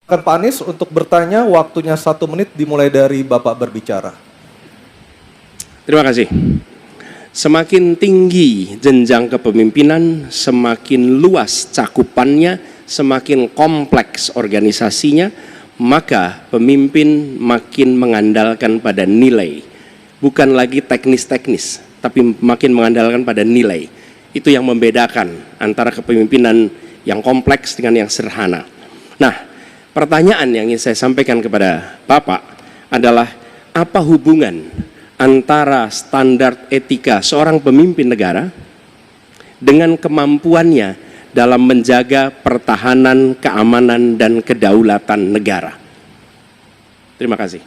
Pak Anies untuk bertanya, waktunya 1 menit dimulai dari Bapak berbicara. Terima kasih. Semakin tinggi jenjang kepemimpinan, semakin luas cakupannya, semakin kompleks organisasinya, maka pemimpin makin mengandalkan pada nilai. Bukan lagi teknis-teknis, tapi makin mengandalkan pada nilai. Itu yang membedakan antara kepemimpinan yang kompleks dengan yang sederhana. Nah, pertanyaan yang ingin saya sampaikan kepada Bapak adalah apa hubungan antara standar etika seorang pemimpin negara dengan kemampuannya dalam menjaga pertahanan, keamanan, dan kedaulatan negara. Terima kasih.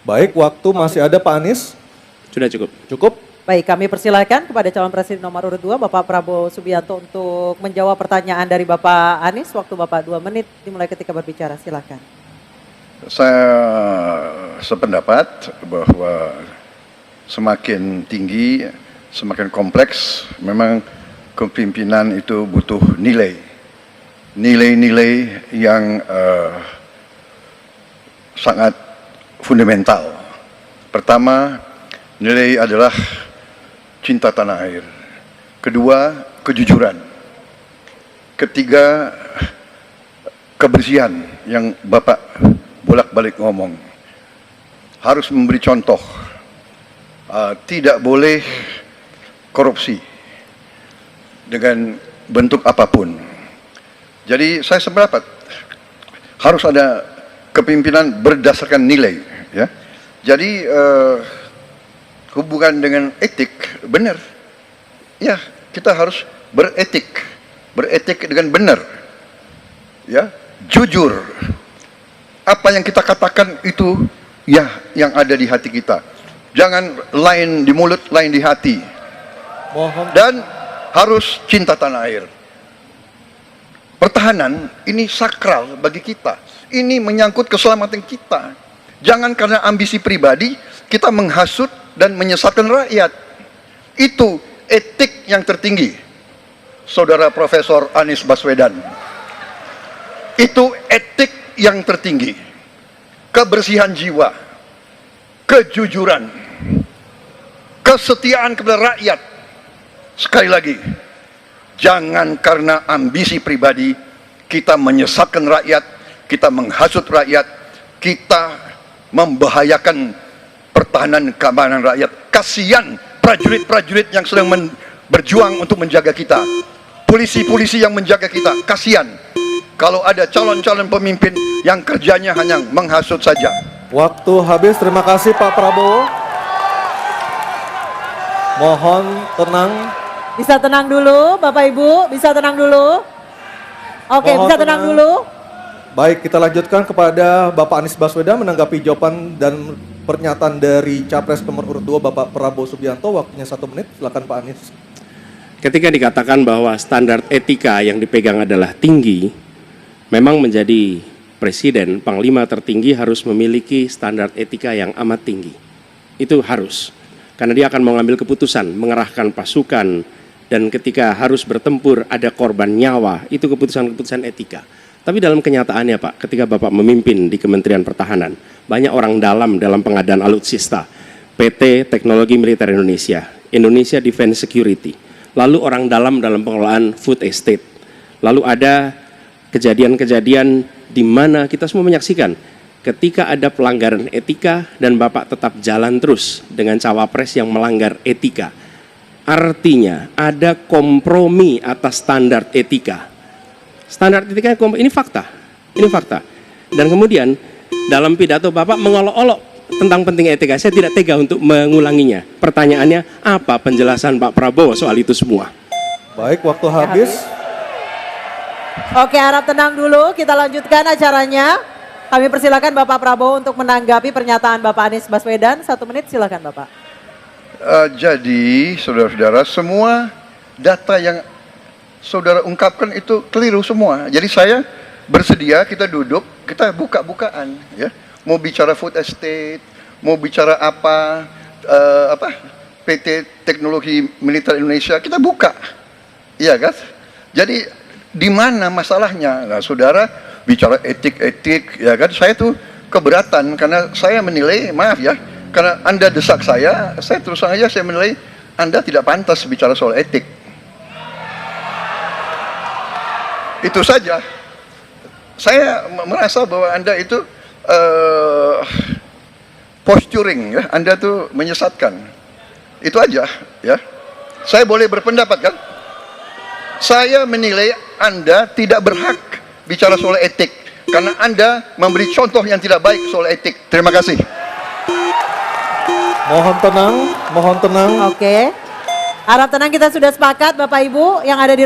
Baik, waktu masih ada Pak Anies. Sudah cukup. Cukup? Baik, kami persilakan kepada calon presiden nomor urut 2, Bapak Prabowo Subianto untuk menjawab pertanyaan dari Bapak Anies. Waktu Bapak 2 menit dimulai ketika berbicara, silakan. Saya sependapat bahwa semakin tinggi, semakin kompleks, memang kepemimpinan itu butuh nilai. Nilai-nilai yang sangat fundamental. Pertama, nilai adalah cinta tanah air. Kedua, kejujuran. Ketiga, kebersihan yang Bapak bolak-balik ngomong. Harus memberi contoh. Tidak boleh korupsi dengan bentuk apapun. Jadi saya sependapat harus ada kepemimpinan berdasarkan nilai. Ya. Jadi hubungan dengan etik benar. Ya, kita harus beretik dengan benar. Ya, jujur. Apa yang kita katakan itu ya yang ada di hati kita. Jangan lain di mulut, lain di hati. Mohon. Dan harus cinta tanah air. Pertahanan ini sakral bagi kita. Ini menyangkut keselamatan kita. Jangan karena ambisi pribadi kita menghasut dan menyesatkan rakyat. Itu etik yang tertinggi, Saudara Profesor Anies Baswedan. Itu etik yang tertinggi. Kebersihan jiwa, kejujuran, kesetiaan kepada rakyat. Sekali lagi, jangan karena ambisi pribadi kita menyesatkan rakyat, kita menghasut rakyat, kita membahayakan pertahanan keamanan rakyat. Kasihan prajurit-prajurit yang sedang berjuang untuk menjaga kita, polisi-polisi yang menjaga kita. Kasihan kalau ada calon-calon pemimpin yang kerjanya hanya menghasut saja. Waktu habis, terima kasih Pak Prabowo. Mohon tenang. Bisa tenang dulu, Bapak Ibu, bisa tenang dulu. Oke, Mohon bisa tenang dulu. Baik, kita lanjutkan kepada Bapak Anies Baswedan menanggapi jawaban dan pernyataan dari Capres nomor urut 2 Bapak Prabowo Subianto. Waktunya 1 menit, silakan Pak Anies. Ketika dikatakan bahwa standar etika yang dipegang adalah tinggi, memang menjadi presiden, panglima tertinggi harus memiliki standar etika yang amat tinggi. Itu harus. Karena dia akan mengambil keputusan, mengerahkan pasukan, dan ketika harus bertempur ada korban nyawa, itu keputusan-keputusan etika. Tapi dalam kenyataannya Pak, ketika Bapak memimpin di Kementerian Pertahanan, banyak orang dalam pengadaan alutsista, PT Teknologi Militer Indonesia, Indonesia Defense Security, lalu orang dalam pengelolaan food estate, lalu ada kejadian-kejadian di mana kita semua menyaksikan ketika ada pelanggaran etika dan Bapak tetap jalan terus dengan cawapres yang melanggar etika. Artinya ada kompromi atas standar etika. Standar etika ini fakta. Ini fakta. Dan kemudian dalam pidato Bapak mengolok-olok tentang pentingnya etika. Saya tidak tega untuk mengulanginya. Pertanyaannya, apa penjelasan Pak Prabowo soal itu semua? Baik, waktu habis. Oke, harap tenang dulu, kita lanjutkan acaranya. Kami persilakan Bapak Prabowo untuk menanggapi pernyataan Bapak Anies Baswedan. 1 menit, silakan Bapak. Jadi, saudara-saudara, semua data yang saudara ungkapkan itu keliru semua. Jadi saya bersedia kita duduk, kita buka-bukaan, ya. Mau bicara food estate, mau bicara apa PT Teknologi Militer Indonesia, kita buka, iya kan? Jadi Di mana masalahnya? Nah, saudara bicara etik-etik, ya kan? Saya tuh keberatan karena saya menilai, maaf ya, karena Anda desak saya terus terang aja saya menilai Anda tidak pantas bicara soal etik. Itu saja. Saya merasa bahwa Anda itu posturing, ya. Anda tuh menyesatkan. Itu aja, ya. Saya boleh berpendapat kan? Saya menilai Anda tidak berhak bicara soal etik karena Anda memberi contoh yang tidak baik soal etik. Terima kasih. Mohon tenang, mohon tenang. Oke. Harap tenang, kita sudah sepakat Bapak Ibu yang ada di ruang